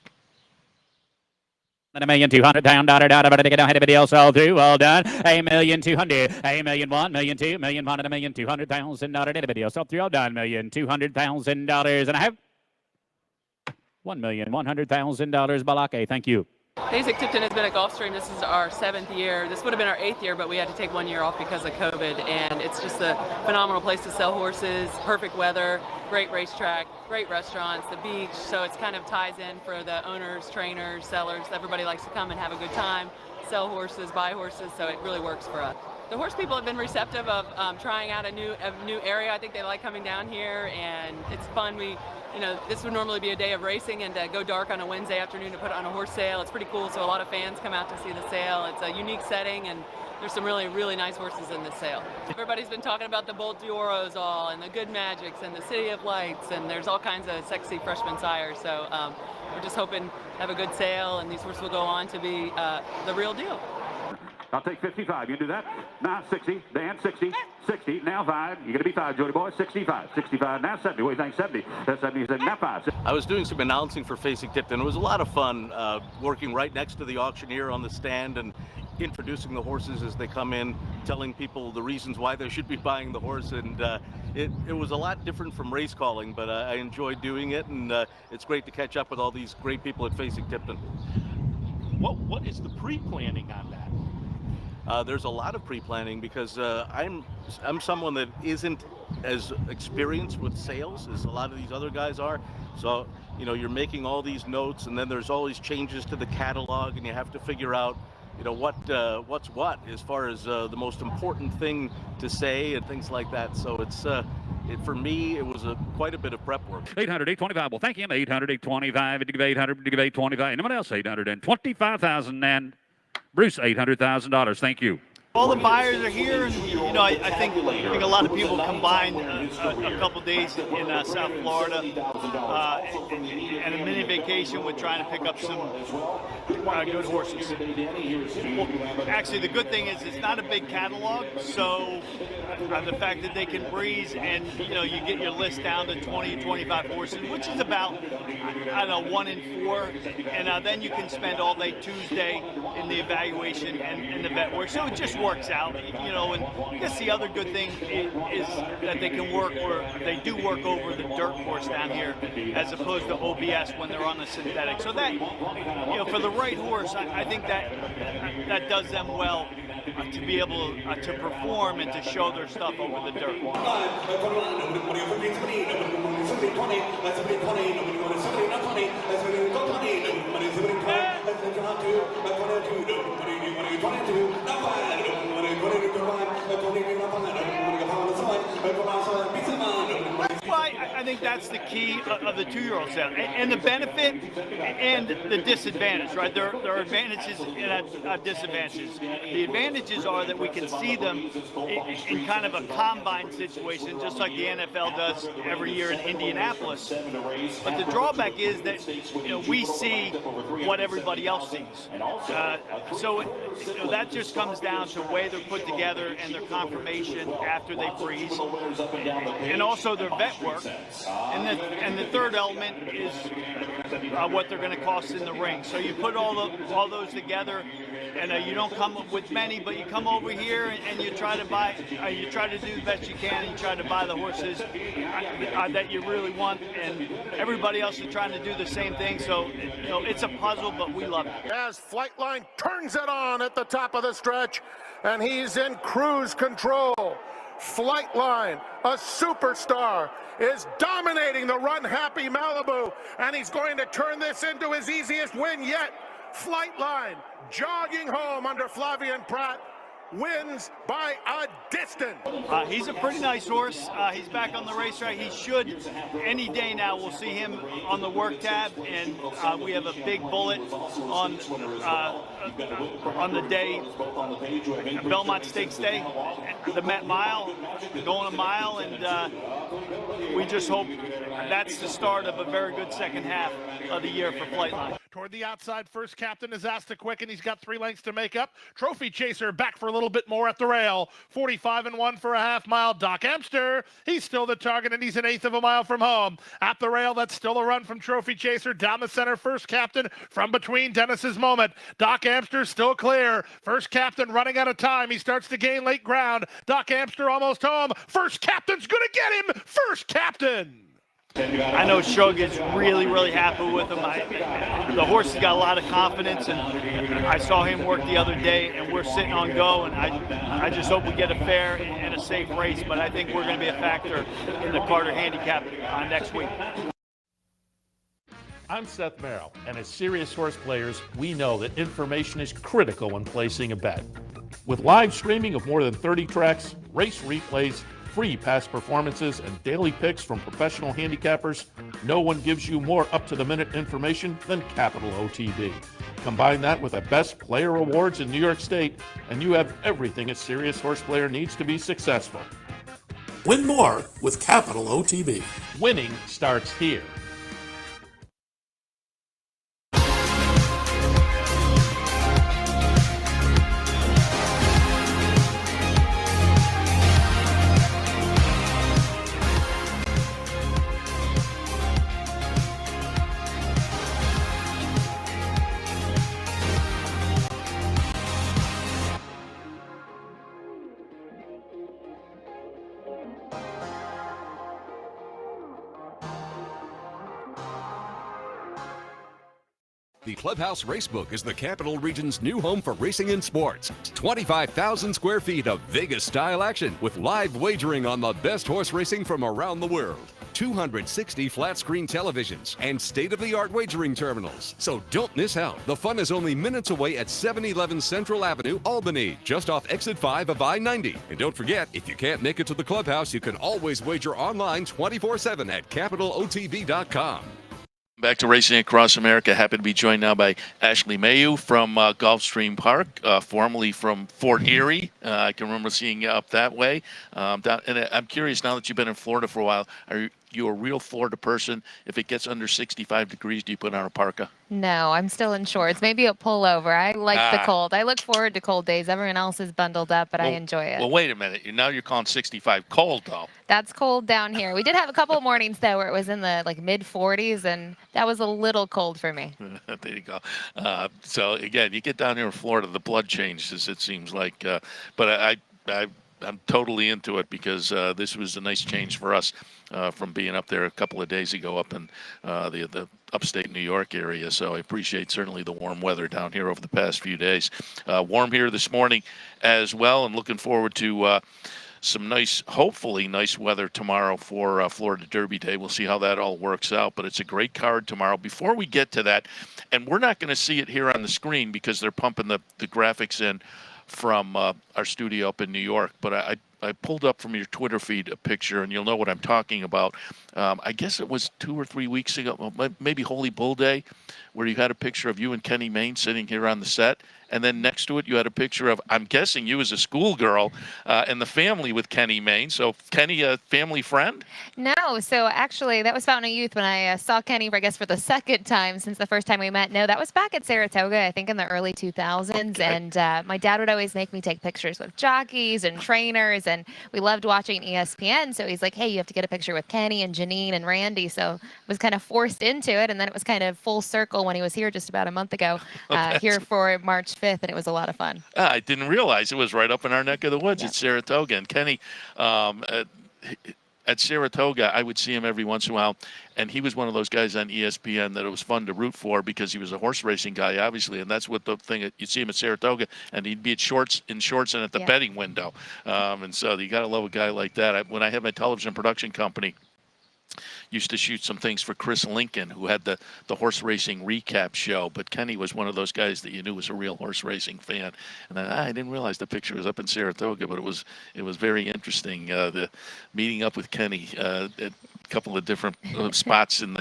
$1,200,000 but I don't have a deal sold through. All done. $1,200,000, $1,001,000, $1,200,000, $1,200,000 video sold through. All done. $1,200,000 and I have $1,100,000 Balake. Thank you.
Fasig-Tipton has been at Gulfstream. This is our 7th year. This would have been our 8th year, but we had to take 1 year off because of COVID. And it's just a phenomenal place to sell horses. Perfect weather, great racetrack, great restaurants, the beach. So it's kind of ties in for the owners, trainers, sellers. Everybody likes to come and have a good time, sell horses, buy horses. So it really works for us. The horse people have been receptive of trying out a new area. I think they like coming down here, and it's fun. This would normally be a day of racing, and to go dark on a Wednesday afternoon to put on a horse sale, it's pretty cool. So a lot of fans come out to see the sale. It's a unique setting, and there's some really, really nice horses in this sale. Everybody's been talking about the Bolt d'Oros and the Good Magics and the City of Lights, and there's all kinds of sexy freshman sires. So we're just hoping to have a good sale, and these horses will go on to be the real deal.
I'll take 55. You do that. Now 60. Dan, 60. 60. Now 5. You're going to be 5, Jody boy. 65. 65. Now 70. What do you think? 70. That's 70. Now 5.
I was doing some announcing for Fasig-Tipton. It was a lot of fun working right next to the auctioneer on the stand and introducing the horses as they come in, telling people the reasons why they should be buying the horse. And it was a lot different from race calling, but I enjoyed doing it. And it's great to catch up with all these great people at Fasig-Tipton.
What is the pre-planning on that?
There's a lot of pre-planning because I'm someone that isn't as experienced with sales as a lot of these other guys are. So, you're making all these notes, and then there's all these changes to the catalog, and you have to figure out, what's what as far as the most important thing to say and things like that. So it's for me, it was quite a bit of prep work.
800, 825. Well, thank you. 800, 825. 800, 825. Anyone else? 825,000 and Bruce, $800,000. Thank you.
All the buyers are here, and I think a lot of people combined a couple days in South Florida and a mini vacation with trying to pick up some good horses. Well, actually, the good thing is it's not a big catalog, so the fact that they can breeze and you get your list down to 20, 25 horses, which is about 1 in 4, and then you can spend all day Tuesday in the evaluation and the vet work. So it just works out, and I guess the other good thing is that they can work, or they do work over the dirt course down here as opposed to OBS when they're on the synthetic. So that, for the right horse, I think that does them well. to be able to perform and to show their stuff over the dirt. Well, I think that's the key of the 2-year-olds now, and the benefit and the disadvantage, right? There are advantages and disadvantages. The advantages are that we can see them in kind of a combine situation, just like the NFL does every year in Indianapolis. But the drawback is that we see what everybody else sees. So that just comes down to the way they're put together and their confirmation after they freeze, and also their vet work. And the third element is what they're going to cost in the ring. So you put all those together, and you don't come up with many, but you come over here and you try to buy, you try to do the best you can, and you try to buy the horses that you really want, and everybody else is trying to do the same thing. So it's a puzzle, but we love it.
As Flightline turns it on at the top of the stretch, and he's in cruise control. Flightline, a superstar, is dominating the run-happy Mailoux, and he's going to turn this into his easiest win yet. Flightline, jogging home under Flavien Prat, wins by a distance.
He's a pretty nice horse. He's back on the racetrack. He should, any day now, we'll see him on the work tab, and we have a big bullet on the day, Belmont Stakes Day, the Met Mile, going a mile, and we just hope that's the start of a very good second half of the year for Flightline.
Toward the outside, First Captain is asked to quicken. He's got 3 lengths to make up. Trophy Chaser back for a little bit more at the rail. 45-1 for a half mile. Doc Amster, he's still the target, and he's an 1/8 of a mile from home. At the rail, that's still a run from Trophy Chaser. Down the center, First Captain from between Dennis's Moment. Doc Amster still clear. First Captain running out of time. He starts to gain late ground. Doc Amster almost home. First Captain's going to get him. First Captain.
I know Shug is really, really happy with him. The horse has got a lot of confidence, and I saw him work the other day, and we're sitting on go, and I just hope we get a fair and a safe race, but I think we're going to be a factor in the Carter Handicap next week.
I'm Seth Merrill, and as serious horse players, we know that information is critical when placing a bet. With live streaming of more than 30 tracks, race replays, free past performances, and daily picks from professional handicappers, no one gives you more up-to-the-minute information than Capital OTB. Combine that with the best player awards in New York State, and you have everything a serious horse player needs to be successful.
Win more with Capital OTB.
Winning starts here.
The Clubhouse Racebook is the Capital Region's new home for racing and sports. 25,000 square feet of Vegas-style action with live wagering on the best horse racing from around the world. 260 flat-screen televisions and state-of-the-art wagering terminals. So don't miss out. The fun is only minutes away at 711 Central Avenue, Albany, just off exit 5 of I-90. And don't forget, if you can't make it to the Clubhouse, you can always wager online 24/7 at capitalotb.com.
Back to Racing Across America. Happy to be joined now by Ashley Mailoux from Gulfstream Park, formerly from Fort Erie. I can remember seeing you up that way. And I'm curious, now that you've been in Florida for a while, are you a real Florida person? If it gets under 65 degrees, do you put on a parka?
No, I'm still in shorts. Maybe a pullover. I like the cold. I look forward to cold days. Everyone else is bundled up, but I enjoy it.
Well, wait a minute. Now you're calling 65 cold, though.
That's cold down here. We did have a couple of mornings, though, where it was in the mid-40s, and that was a little cold for me.
There you go. So, again, you get down here in Florida, the blood changes, it seems like. But I'm totally into it because this was a nice change for us from being up there a couple of days ago up in the upstate New York area. So I appreciate certainly the warm weather down here over the past few days. Warm here this morning as well, and looking forward to some nice, hopefully nice weather tomorrow for Florida Derby Day. We'll see how that all works out, but it's a great card tomorrow. Before we get to that, and we're not going to see it here on the screen because they're pumping the graphics in from our studio up in New York, but I pulled up from your Twitter feed a picture, and you'll know what I'm talking about. I guess it was 2 or 3 weeks ago, maybe Holy Bull Day, where you had a picture of you and Kenny Mayne sitting here on the set. And then next to it, you had a picture of, I'm guessing, you as a schoolgirl and the family with Kenny Mayne. So, Kenny, a family friend?
No, so actually, that was Fountain of Youth when I saw Kenny, I guess, for the second time since the first time we met. No, that was back at Saratoga, I think in the early 2000s. Okay. And my dad would always make me take pictures with jockeys and trainers, and we loved watching ESPN. So he's like, hey, you have to get a picture with Kenny and Janine and Randy. So I was kind of forced into it, and then it was kind of full circle when he was here just about a month ago, here for March 5th, and it was a lot of fun.
I didn't realize it was right up in our neck of the woods at Saratoga. And Kenny, at Saratoga, I would see him every once in a while, and he was one of those guys on ESPN that it was fun to root for because he was a horse racing guy, obviously, and that's what the thing. You'd see him at Saratoga, and he'd be in shorts and at the betting window, and so you got to love a guy like that. When I had my television production company, used to shoot some things for Chris Lincoln, who had the horse racing recap show. But Kenny was one of those guys that you knew was a real horse racing fan. And I didn't realize the picture was up in Saratoga, but it was very interesting. The meeting up with Kenny at a couple of different spots in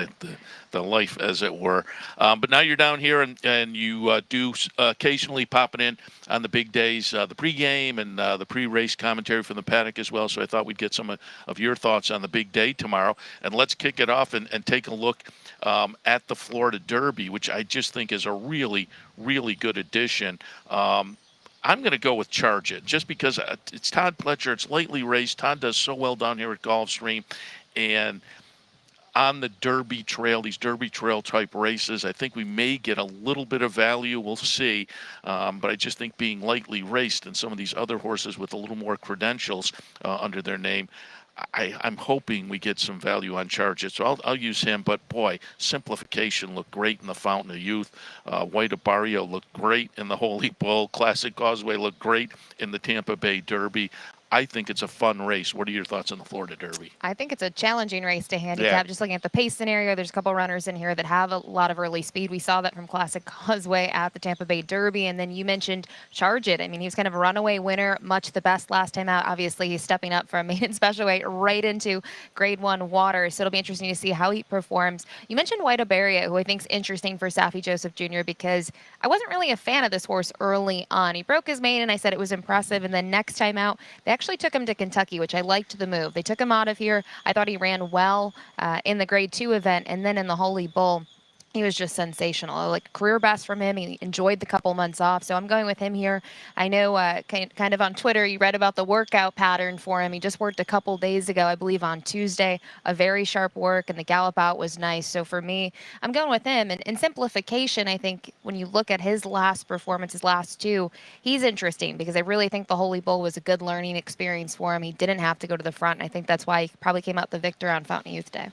the life, as it were. But now you're down here, and you do occasionally popping in on the big days, the pregame and the pre-race commentary from the paddock as well. So I thought we'd get some of your thoughts on the big day tomorrow. And let's kick it off and take a look at the Florida Derby, which I just think is a really, really good addition. I'm going to go with Charge It, just because it's Todd Pletcher. It's lightly raced. Todd does so well down here at Gulfstream. And on the Derby Trail, these Derby Trail type races, I think we may get a little bit of value. We'll see. But I just think being lightly raced and some of these other horses with a little more credentials under their name, I'm hoping we get some value on Charge It. So I'll use him. But, boy, Simplification looked great in the Fountain of Youth. White Barrio looked great in the Holy Bull. Classic Causeway looked great in the Tampa Bay Derby. I think it's a fun race. What are your thoughts on the Florida Derby?
I think it's a challenging race to handicap. Just looking at the pace scenario, there's a couple runners in here that have a lot of early speed. We saw that from Classic Causeway at the Tampa Bay Derby. And then you mentioned Charge It. I mean, he was kind of a runaway winner, much the best last time out. Obviously, he's stepping up from maiden special weight right into Grade 1 water. So it'll be interesting to see how he performs. You mentioned White Barrio, who I think is interesting for Saffie Joseph Jr. because I wasn't really a fan of this horse early on. He broke his mane, and I said it was impressive. And then next time out, they actually took him to Kentucky, which I liked the move. They took him out of here. I thought he ran well in the Grade 2 event, and then in the Holy Bull, he was just sensational. Like career best from him. He enjoyed the couple months off. So I'm going with him here. I know kind of on Twitter, you read about the workout pattern for him. He just worked a couple days ago, I believe on Tuesday, a very sharp work, and the gallop out was nice. So for me, I'm going with him. And in Simplification, I think when you look at his last performance, his last two, he's interesting because I really think the Holy Bull was a good learning experience for him. He didn't have to go to the front. And I think that's why he probably came out the victor on Fountain Youth Day.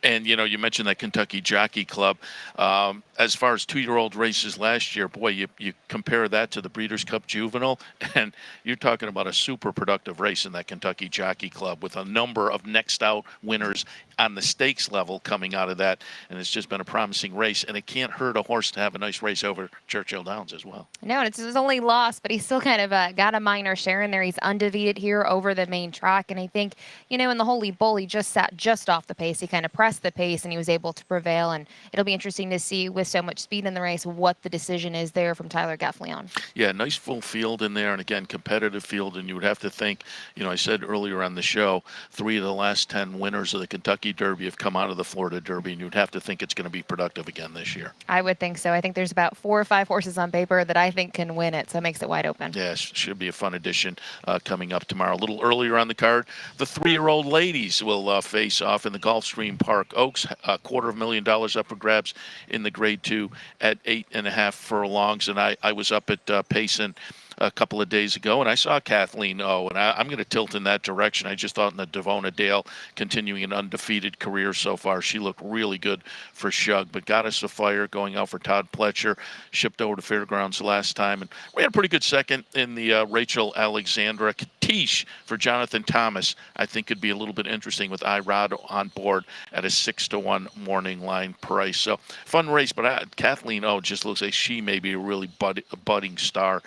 And, you mentioned that Kentucky Jockey Club. As far as 2-year-old races last year, boy, you compare that to the Breeders' Cup Juvenile, and you're talking about a super productive race in that Kentucky Jockey Club with a number of next out winners on the stakes level coming out of that, and it's just been a promising race, and it can't hurt a horse to have a nice race over Churchill Downs as well.
No, it's his only loss, but he's still kind of got a minor share in there. He's undefeated here over the main track, and I think, in the Holy Bull, he just sat just off the pace. He kind of pressed the pace, and he was able to prevail, and it'll be interesting to see with so much speed in the race what the decision is there from Tyler Gaffleon.
Yeah, nice full field in there, and again, competitive field, and you would have to think, I said earlier on the show, 3 of the last 10 winners of the Kentucky Derby have come out of the Florida Derby, and you'd have to think it's going to be productive again this year.
I would think so. I think there's about 4 or 5 horses on paper that I think can win it, so it makes it wide open.
Yeah, should be a fun edition coming up tomorrow. A little earlier on the card, the 3-year-old ladies will face off in the Gulfstream Park Oaks. $250,000 up for grabs in the Grade 2 at 8.5 furlongs, and I was up at Payson a couple of days ago, and I saw Kathleen O, and I'm going to tilt in that direction. I just thought in the Devona Dale, continuing an undefeated career so far, she looked really good for Shug. But Goddess of Fire going out for Todd Pletcher, shipped over to Fairgrounds last time, and we had a pretty good second in the Rachel Alexandra. Katish for Jonathan Thomas, I think could be a little bit interesting with Irod on board at a 6-1 morning line price. So fun race, but Kathleen O just looks like she may be a really budding star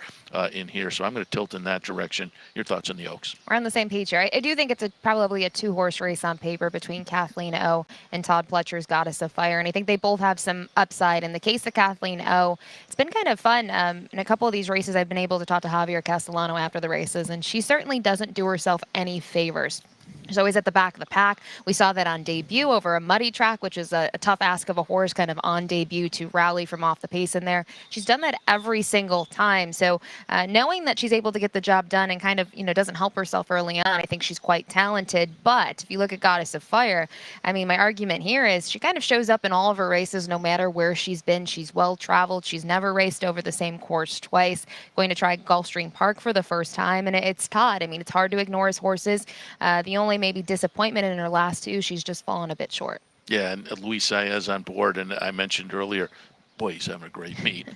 in here. So I'm going to tilt in that direction. Your thoughts on the Oaks?
We're on the same page here. I do think it's probably a two-horse race on paper between Kathleen O and Todd Pletcher's Goddess of Fire, and I think they both have some upside. In the case of Kathleen O, it's been kind of fun. In a couple of these races, I've been able to talk to Javier Castellano after the races, and she certainly doesn't do herself any favors. She's always at the back of the pack. We saw that on debut over a muddy track, which is a tough ask of a horse kind of on debut to rally from off the pace in there. She's done that every single time. So knowing that she's able to get the job done and kind of, doesn't help herself early on, I think she's quite talented. But if you look at Goddess of Fire, I mean, my argument here is she kind of shows up in all of her races no matter where she's been. She's well-traveled. She's never raced over the same course twice. Going to try Gulfstream Park for the first time, and it's Todd. I mean, it's hard to ignore his horses. The only maybe disappointment in her last two, she's just fallen a bit short.
Yeah, and Luis Saez on board, and I mentioned earlier, boy, he's having a great meet.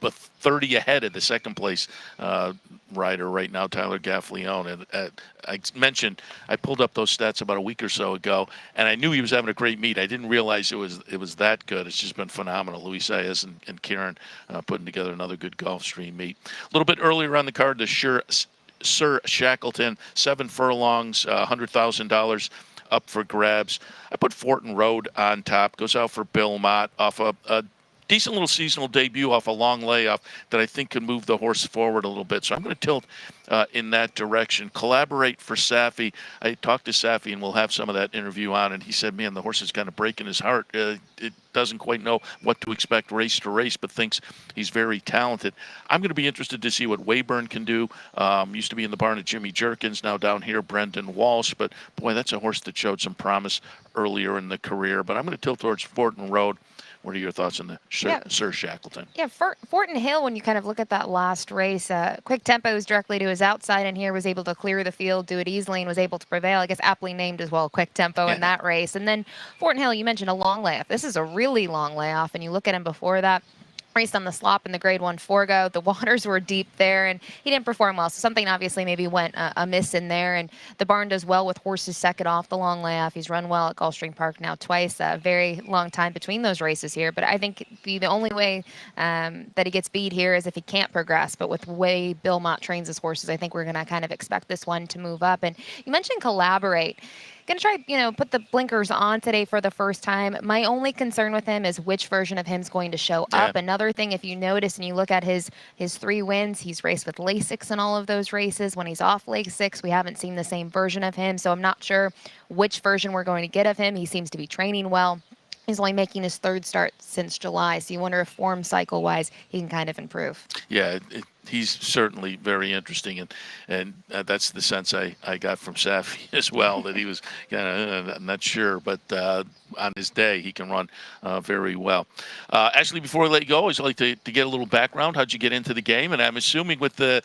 But 30 ahead of the second place rider right now, Tyler Gaffleone. And I mentioned I pulled up those stats about a week or so ago, and I knew he was having a great meet. I didn't realize it was that good. It's just been phenomenal. Luis Saez and Kieran putting together another good Gulfstream meet. A little bit earlier on the card, the Sir Shackleton, 7 furlongs, $100,000 up for grabs. I put Fortin Road on top. Goes out for Bill Mott off a decent little seasonal debut off a long layoff that I think can move the horse forward a little bit. So I'm going to tilt in that direction. Collaborate for Safi. I talked to Safi, and we'll have some of that interview on, and he said, man, the horse is kind of breaking his heart. It doesn't quite know what to expect race to race, but thinks he's very talented. I'm going to be interested to see what Wayburn can do. Used to be in the barn at Jimmy Jerkins, now down here, Brendan Walsh. But, boy, that's a horse that showed some promise earlier in the career. But I'm going to tilt towards Fortin Road. What are your thoughts on the Sir Shackleton?
Yeah, Fortin Hill, when you kind of look at that last race, quick tempos directly to his outside in here, was able to clear the field, do it easily, and was able to prevail. I guess aptly named as well, quick tempo in that race. And then Fortin Hill, you mentioned a long layoff. This is a really long layoff, and you look at him before that. Raced on the slop in the Grade 1 Forgo. The waters were deep there, and he didn't perform well. So something obviously maybe went amiss in there. And the barn does well with horses second off the long layoff. He's run well at Gulfstream Park now twice. A very long time between those races here. But I think the only way that he gets beat here is if he can't progress. But with the way Bill Mott trains his horses, I think we're going to kind of expect this one to move up. And you mentioned Collaborate. Going to try, put the blinkers on today for the first time. My only concern with him is which version of him is going to show up. Another thing, if you notice and you look at his 3 wins, he's raced with Lasix in all of those races. When he's off Lasix, we haven't seen the same version of him. So I'm not sure which version we're going to get of him. He seems to be training well. He's only making his 3rd start since July. So you wonder if form cycle-wise he can kind of improve.
Yeah, he's certainly very interesting, and that's the sense I got from Safi as well, that he was kind of, I'm not sure, but on his day he can run very well. Ashley, before we let you go, I always like to get a little background. How'd you get into the game? And I'm assuming with the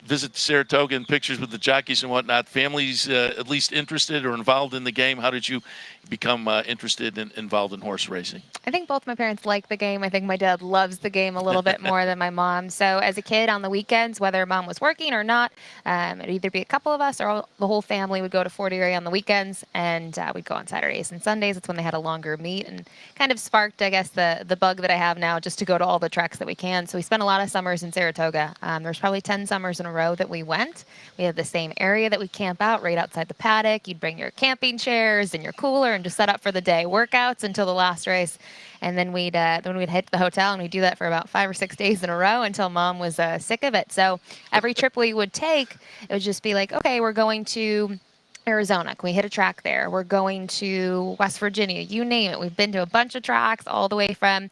visit to Saratoga and pictures with the jockeys and whatnot, families at least interested or involved in the game. How did you become interested and involved in horse racing?
I think both my parents like the game. I think my dad loves the game a little bit more than my mom. So as a kid on the weekends, whether mom was working or not, it'd either be a couple of us or the whole family would go to Fort Erie on the weekends, and we'd go on Saturdays and Sundays. It's when they had a longer meet, and kind of sparked, I guess, the bug that I have now, just to go to all the tracks that we can. So we spent a lot of summers in Saratoga. There's probably 10 summers in a row that we went. We had the same area that we camp out right outside the paddock. You'd bring your camping chairs and your cooler and just set up for the day. Workouts until the last race. And then we'd hit the hotel, and we'd do that for about 5 or 6 days in a row until mom was sick of it. So every trip we would take, it would just be like, okay, we're going to Arizona. Can we hit a track there? We're going to West Virginia. You name it. We've been to a bunch of tracks, all the way from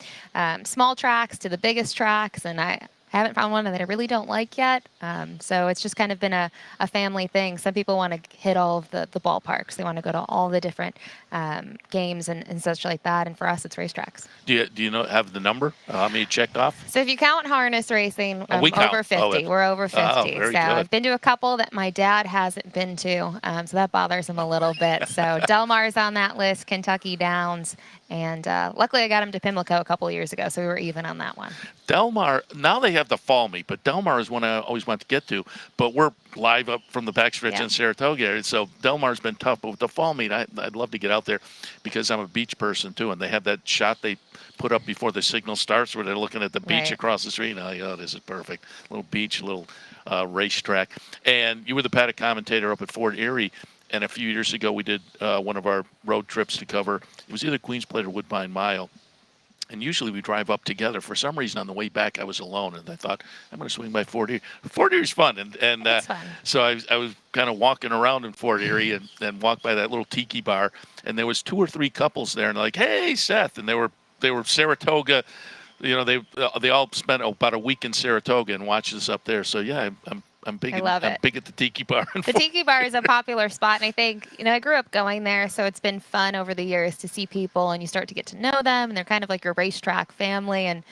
small tracks to the biggest tracks. And I haven't found one that I really don't like yet. So it's just kind of been a family thing. Some people want to hit all of the ballparks. They want to go to all the different games and such like that. And for us, it's racetracks.
Do you have the number? How many checked off?
So if you count harness racing,
we count.
over 50. We're over 50.
Oh, very
so
good.
I've been to a couple that my dad hasn't been to. So that bothers him a little bit. So Del Mar's on that list, Kentucky Downs. And luckily I got him to Pimlico a couple of years ago, so we were even on that one.
Del Mar, now they have the fall meet, but Del Mar is one I always want to get to. But we're live up from the backstretch in Saratoga area, so Del Mar's been tough. But with the fall meet, I'd love to get out there because I'm a beach person too, and they have that shot they put up before the signal starts where they're looking at the beach across the street. Oh, this is perfect. Little beach, little racetrack. And you were the paddock commentator up at Fort Erie. And a few years ago, we did one of our road trips to cover. It was either Queens Plate or Woodbine Mile. And usually we drive up together. For some reason, on the way back, I was alone. And I thought, I'm going to swing by Fort Erie. Fort Erie's fun. And
fun.
So I was kind of walking around in Fort Erie and walked by that little tiki bar. And there was 2 or 3 couples there. And they're like, hey, Seth. And they were Saratoga. You know, they all spent about a week in Saratoga and watched us up there. So, yeah, I'm big. I'm big at the tiki bar.
The tiki bar is a popular spot, and I think, I grew up going there, so it's been fun over the years to see people, and you start to get to know them, and they're kind of like your racetrack family. And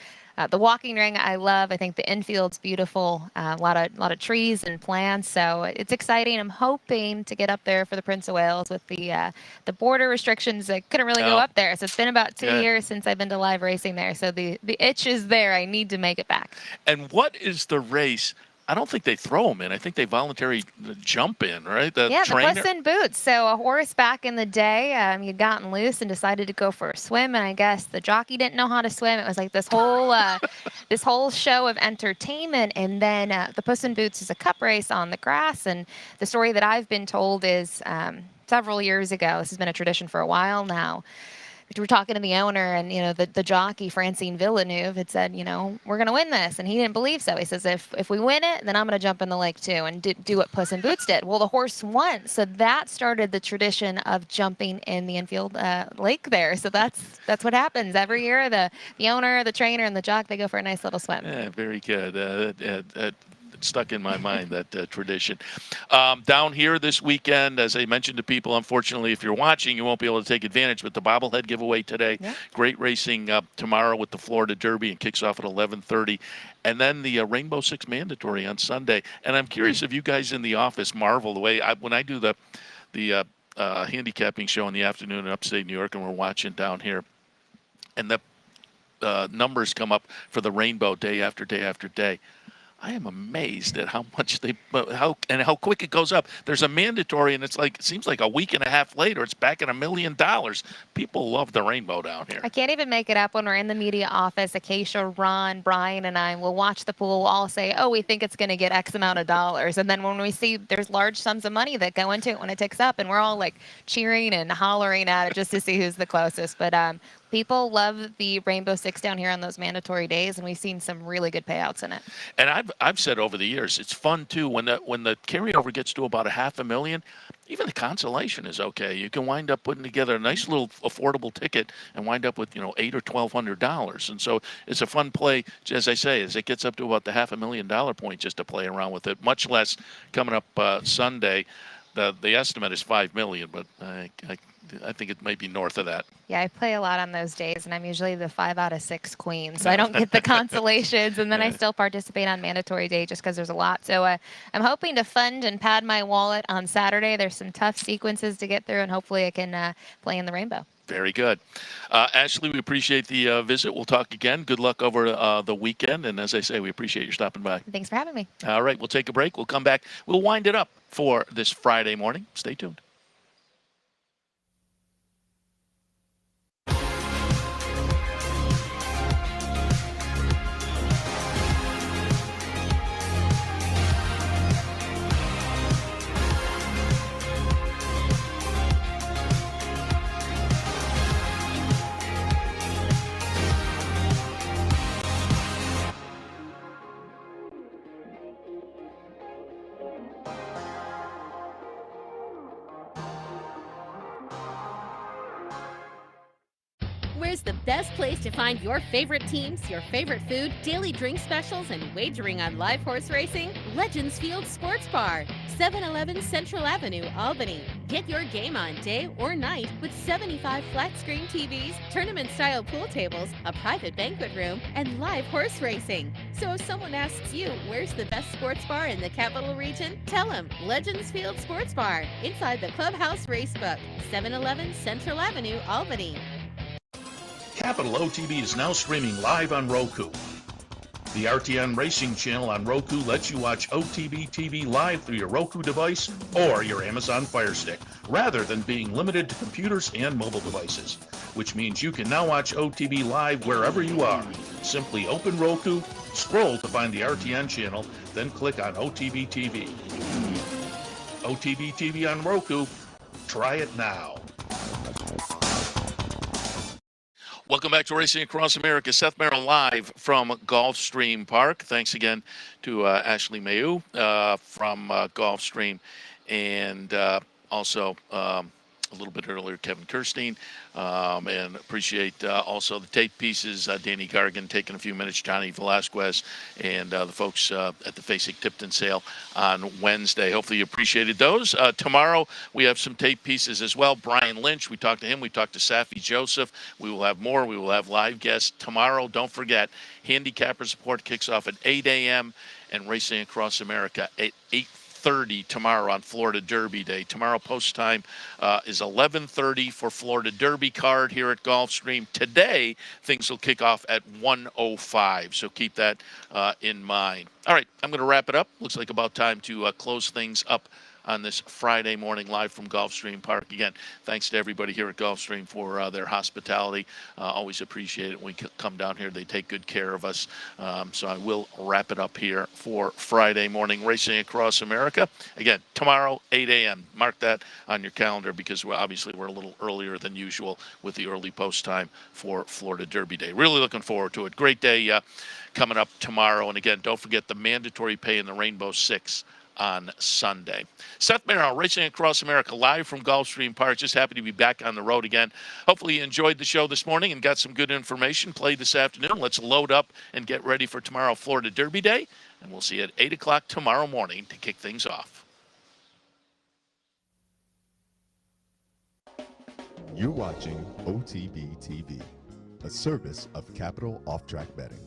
the walking ring I love. I think the infield's beautiful. A lot of trees and plants, so it's exciting. I'm hoping to get up there for the Prince of Wales with the border restrictions. I couldn't really go up there, so it's been about 2 years since I've been to live racing there. So the itch is there. I need to make it back.
And what is the race? I don't think they throw them in. I think they voluntarily jump in, right?
The Puss in Boots. So a horse back in the day, he'd gotten loose and decided to go for a swim, and I guess the jockey didn't know how to swim. It was like this whole show of entertainment, and then the Puss in Boots is a cup race on the grass. And the story that I've been told is several years ago. This has been a tradition for a while now. We were talking to the owner, and the jockey Francine Villeneuve had said, we're going to win this, and he didn't believe so. He says, if we win it, then I'm going to jump in the lake too and do what Puss in Boots did. Well, the horse won, so that started the tradition of jumping in the infield lake there. So that's what happens every year. The owner, the trainer, and the jock, they go for a nice little swim.
Yeah, very good. Stuck in my mind, that tradition. Down here this weekend, as I mentioned to people, unfortunately, if you're watching, you won't be able to take advantage, but the bobblehead giveaway today. Yeah. Great racing tomorrow with the Florida Derby, and kicks off at 11:30. And then the Rainbow Six Mandatory on Sunday. And I'm curious if you guys in the office marvel the way when I do the handicapping show in the afternoon in upstate New York, and we're watching down here, and the numbers come up for the Rainbow day after day after day. I am amazed at how much how quick it goes up. There's a mandatory, and it seems like a week and a half later, it's back at $1 million. People love the Rainbow down here.
I can't even make it up when we're in the media office. Acacia, Ron, Brian, and I will watch the pool. We'll all say, "Oh, we think it's going to get X amount of dollars," and then when we see there's large sums of money that go into it when it ticks up, and we're all like cheering and hollering at it just to see who's the closest. But people love the Rainbow Six down here on those mandatory days, and we've seen some really good payouts in it.
And I've said over the years, it's fun too when the carryover gets to about $500,000. Even the consolation is okay. You can wind up putting together a nice little affordable ticket and wind up with $800 or $1,200. And so it's a fun play, as I say, as it gets up to about the $500,000 point, just to play around with it. Much less coming up Sunday. The estimate is $5 million, but I think it might be north of that.
Yeah, I play a lot on those days, and I'm usually the 5 out of 6 queen, so I don't get the consolations, and then I still participate on mandatory day just because there's a lot. So I'm hoping to fund and pad my wallet on Saturday. There's some tough sequences to get through, and hopefully I can play in the Rainbow.
Very good. Ashley, we appreciate the visit. We'll talk again. Good luck over the weekend, and as I say, we appreciate you stopping by.
Thanks for having me.
All right, we'll take a break. We'll come back. We'll wind it up for this Friday morning. Stay tuned.
is the best place to find your favorite teams, your favorite food, daily drink specials, and wagering on live horse racing? Legends Field Sports Bar, 711 Central Avenue, Albany. Get your game on day or night with 75 flat-screen TVs, tournament-style pool tables, a private banquet room, and live horse racing. So if someone asks you, where's the best sports bar in the Capital Region? Tell them Legends Field Sports Bar, inside the Clubhouse Racebook, 711 Central Avenue, Albany.
Capital OTB is now streaming live on Roku. The RTN Racing channel on Roku lets you watch OTB TV live through your Roku device or your Amazon Fire Stick, rather than being limited to computers and mobile devices, which means you can now watch OTB live wherever you are. Simply open Roku, scroll to find the RTN channel, then click on OTB TV. OTB TV on Roku. Try it now.
Welcome back to Racing Across America. Seth Merrill live from Gulfstream Park. Thanks again to Ashley Mailoux from Gulfstream, and also a little bit earlier Kevin Kerstein, and appreciate also the tape pieces, Danny Gargan taking a few minutes, Johnny Velasquez, and the folks at the Facing Tipton sale on Wednesday. Hopefully you appreciated those. Tomorrow we have some tape pieces as well. Brian Lynch, we talked to him. We talked to Safi Joseph. We will have more. We will have live guests tomorrow. Don't forget, handicapper support kicks off at 8 a.m. and Racing Across America at 8:30 tomorrow on Florida Derby Day. Tomorrow post time is 11:30 for Florida Derby card here at Gulfstream. Today, things will kick off at 1:05, so keep that in mind. All right, I'm going to wrap it up. Looks like about time to close things up on this Friday morning live from Gulfstream Park. Again, thanks to everybody here at Gulfstream for their hospitality. Always appreciate it when we come down here. They take good care of us. So I will wrap it up here for Friday morning Racing Across America. Again, tomorrow, 8 a.m. Mark that on your calendar because we're a little earlier than usual with the early post time for Florida Derby Day. Really looking forward to it. Great day coming up tomorrow. And again, don't forget the mandatory pay in the Rainbow Six on Sunday. Seth Merrill, Racing Across America, live from Gulfstream Park. Just happy to be back on the road again. Hopefully you enjoyed the show this morning and got some good information. Played this afternoon. Let's load up and get ready for tomorrow, Florida Derby Day. And we'll see you at 8 o'clock tomorrow morning to kick things off.
You're watching OTB TV, a service of Capital Off-Track Betting.